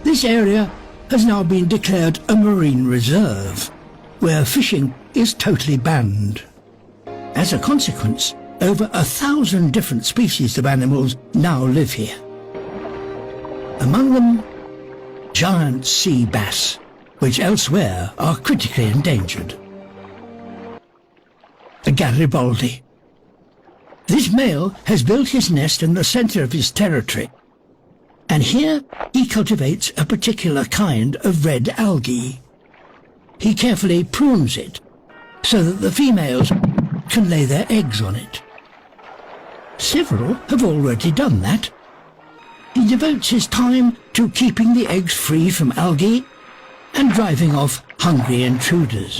This area has now been declared a marine reserve, where fishing is totally banned. As a consequence, over 1,000 different species of animals now live here. Among them, giant sea bass, which elsewhere are critically endangered. The Garibaldi. This male has built his nest in the centre of his territory, and here he cultivates a particular kind of red algae. He carefully prunes it so that the females can lay their eggs on it. Several have already done that. He devotes his time to keeping the eggs free from algae and driving off hungry intruders.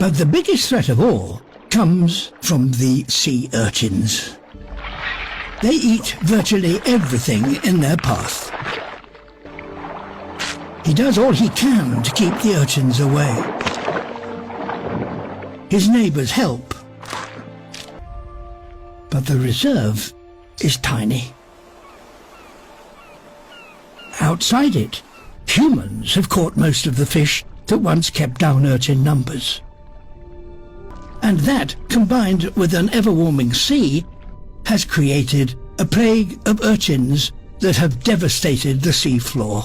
But the biggest threat of all comes from the sea urchins. They eat virtually everything in their path. He does all he can to keep the urchins away. His neighbours help, but the reserve is tiny. Outside it, humans have caught most of the fish that once kept down urchin numbers. And that, combined with an ever-warming sea, has created a plague of urchins that have devastated the sea floor.